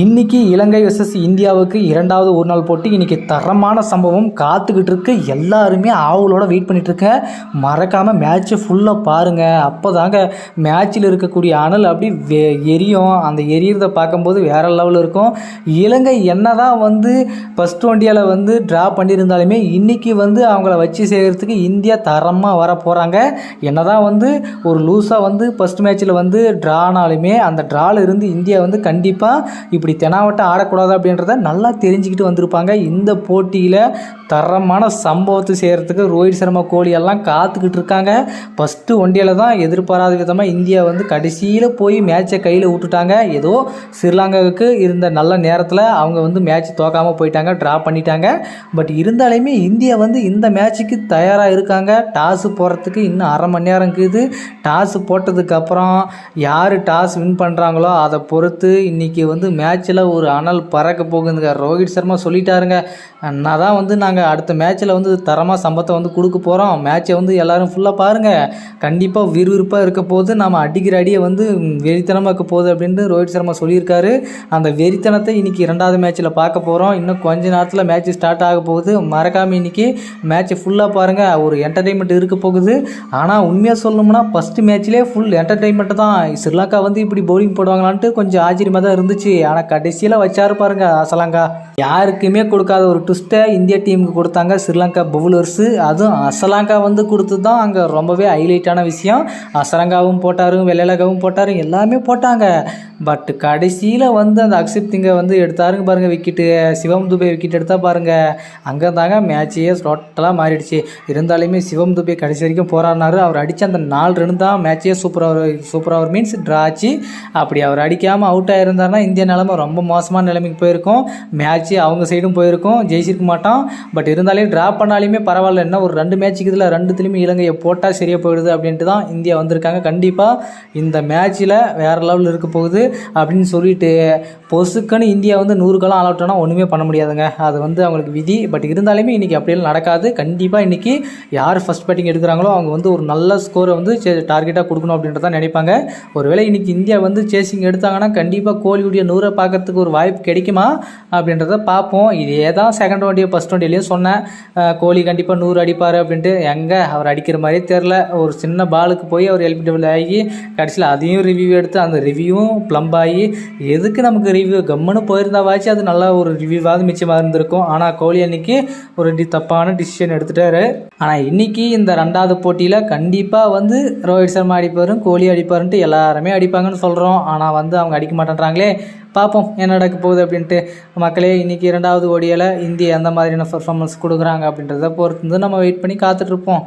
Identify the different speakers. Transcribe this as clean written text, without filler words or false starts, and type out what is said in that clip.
Speaker 1: இன்னைக்கு இலங்கை வெர்சஸ் இந்தியாவுக்கு இரண்டாவது ஒரு நாள் போட்டி. இன்னைக்கு தரமான சம்பவம் காத்துக்கிட்டு இருக்கு. எல்லாருமே ஆவலோட வெயிட் பண்ணிட்டு இருக்க. மறக்காம மேட்சை ஃபுல்லாக பாருங்க. அப்போதாங்க மேட்சில் இருக்கக்கூடிய அனல் அப்படி எரியும். அந்த எரியறதை பார்க்கும்போது வேற லெவலில் இருக்கும். இலங்கை என்னதான் ஃபர்ஸ்ட் ஒன்டியாவில் ட்ரா பண்ணியிருந்தாலுமே இன்னைக்கு அவங்கள வச்சு செய்கிறதுக்கு இந்தியா தரமாக வர போகிறாங்க. என்னதான் ஒரு லூஸாக ஃபர்ஸ்ட் மேட்ச்சில் ட்ரானாலுமே அந்த ட்ராவில் இருந்து இந்தியா கண்டிப்பாக இப்படி தெனாவட்டம் ஆடக்கூடாது அப்படின்றத நல்லா தெரிஞ்சுக்கிட்டு வந்திருப்பாங்க. இந்த போட்டியில் தரமான சம்பவத்தை செய்கிறதுக்கு ரோஹித் சர்மா, கோலி எல்லாம் காத்துக்கிட்டு இருக்காங்க. ஃபஸ்ட்டு ஒன்டியாவில் தான் எதிர்பாராத விதமாக இந்தியா கடைசியில் போய் மேட்சை கையில் விட்டுட்டாங்க. ஏதோ ஸ்ரீலங்காவுக்கு இருந்த நல்ல நேரத்தில் அவங்க மேட்ச் தோக்காமல் போயிட்டாங்க, ட்ரா பண்ணிட்டாங்க. பட் இருந்தாலுமே இந்தியா இந்த மேட்சுக்கு தயாராக இருக்காங்க. டாஸு போகிறதுக்கு இன்னும் அரை மணி நேரம் இருக்குது. டாஸு போட்டதுக்கப்புறம் யார் டாஸ் வின் பண்ணுறாங்களோ அதை பொறுத்து இன்றைக்கி மேட்ச்சில் ஒரு அனல் பறக்க போகுதுங்க. ரோஹித் சர்மா சொல்லிட்டாருங்க, நான் தான் நாங்கள் அடுத்த மேட்ச்சில் தரமாக சம்பத்தை கொடுக்க போகிறோம். மேட்சை எல்லோரும் ஃபுல்லாக பாருங்கள், கண்டிப்பாக விறுவிறுப்பாக இருக்க போது, நம்ம அடிக்கிற அடியை வெறித்தனமாக இருக்க போகுது அப்படின்ட்டு ரோஹித் சர்மா சொல்லியிருக்காரு. அந்த வெறித்தனத்தை இன்றைக்கி இரண்டாவது மேட்ச்சில் பார்க்க போகிறோம். இன்னும் கொஞ்ச நேரத்தில் மேட்ச் ஸ்டார்ட் ஆக போகுது. மறக்காமல் இன்றைக்கி மேட்ச்சை ஃபுல்லாக பாருங்கள். ஒரு என்டர்டெயின்மெண்ட் இருக்க போகுது. ஆனால் உண்மையாக சொல்லணும்னா ஃபஸ்ட்டு மேட்ச்லேயே ஃபுல் என்டர்டெயின்மெண்ட் தான். ஸ்ரீலங்கா இப்படி பவுலிங் போடுவாங்களான்ட்டு கொஞ்சம் ஆச்சரியமாக தான் இருந்துச்சு. ஆனால் கடைசியில் வச்சாரு பாருங்க அசலங்கா. யாருக்குமே கொடுக்காத ஒரு ட்விஸ்ட்டை இந்திய டீமுக்கு கொடுத்தாங்க ஸ்ரீலங்கா பவுலர்ஸு. அதுவும் அசலாங்கா கொடுத்து தான் அங்கே ரொம்பவே ஹைலைட்டான விஷயம். அசலங்காவும் போட்டார், வெள்ளலகாவும் போட்டார், எல்லாமே போட்டாங்க. பட் கடைசியில் அந்த அக்ஷத் திங்கை எடுத்தாருங்க பாருங்கள் விக்கெட்டு. சிவம் துபே விக்கெட் எடுத்தால் பாருங்கள், அங்கே தாங்க மேட்சையே டோட்டலாக மாறிடுச்சு. இருந்தாலுமே சிவம் துபே கடைசி வரைக்கும் போராடினார். அவர் அடித்த அந்த 4 ரன் தான் மேட்சையே சூப்பர் ஓவர் மீன்ஸ் ட்ரா ஆச்சு. அப்படி அவர் அடிக்காமல் அவுட் ஆகிருந்தாருன்னா இந்திய நிலைமை ரொம்ப மோசமான நிலைமைக்கு போயிருக்கும். மேட்ச்சு அவங்க சைடும் போயிருக்கும், ஜெயிச்சிருக்க மாட்டோம். பட் இருந்தாலே ட்ரா பண்ணாலுமே பரவாயில்ல, என்ன ஒரு 2 மேட்ச்சுக்கு இதில் 2த்துலையுமே இலங்கையை போட்டால் சரியாக போயிடுது அப்படின்ட்டு தான் இந்தியா வந்திருக்காங்க. கண்டிப்பாக இந்த மேட்ச்சில் வேறு லெவலில் இருக்க போகுது அப்படின்னு சொல்லிட்டு பொசுக்குன்னு இந்தியா 100 காலம் ஆல் அவுட்னா ஒன்றுமே பண்ண முடியாதுங்க. அது அவங்களுக்கு விதி. பட் இருந்தாலுமே இன்றைக்கி அப்படியெல்லாம் நடக்காது. கண்டிப்பாக இன்றைக்கி யார் ஃபஸ்ட் பேட்டிங் எடுக்கிறாங்களோ அவங்க ஒரு நல்ல ஸ்கோரை டார்கெட்டாக கொடுக்கணும் அப்படின்றத நினைப்பாங்க. ஒருவேளை இன்றைக்கி இந்தியா சேசிங் எடுத்தாங்கன்னா கண்டிப்பாக கோலியுடைய 100 பார்க்கறதுக்கு ஒரு வாய்ப்பு கிடைக்குமா அப்படின்றத பார்ப்போம். இதே தான் செகண்ட் ஒன்டியோ ஃபஸ்ட் ஒன்டியிலையும் சொன்னேன், கோலி கண்டிப்பாக 100 அடிப்பார் அப்படின்ட்டு. எங்கே அவர் அடிக்கிற மாதிரியே தெரில. ஒரு சின்ன பாலுக்கு போய் அவர் எல்பிடபிள் ஆகி கடைசியில் அதையும் ரிவ்யூ எடுத்து அந்த ரிவ்யூவும் ப்ளம்ப் ஆகி எதுக்கு நமக்கு ரிவ்யூ கம்முன்னு போயிருந்தாவாச்சு அது நல்லா ஒரு ரிவ்யூவாவது மிச்சமாக இருந்திருக்கும். ஆனால் கோலி அன்னைக்கு ஒரு தப்பான டிசிஷன் எடுத்துட்டாரு. ஆனால் இன்றைக்கி இந்த 2வது போட்டியில் கண்டிப்பாக ரோஹித் சர்மா அடிப்பார், கோலி அடிப்பாருன்ட்டு எல்லாருமே அடிப்பாங்கன்னு சொல்கிறோம். ஆனால் அவங்க அடிக்க மாட்டேன்றாங்களே. பார்ப்போம் என்ன நடக்க போகுது அப்படின்ட்டு. மக்களே, இன்றைக்கி 2வது ஓடியில் இந்தியா எந்த மாதிரியான பர்ஃபார்மன்ஸ் கொடுக்குறாங்க அப்படின்றத பொறுத்து நம்ம வெயிட் பண்ணி காத்துட்ருப்போம்.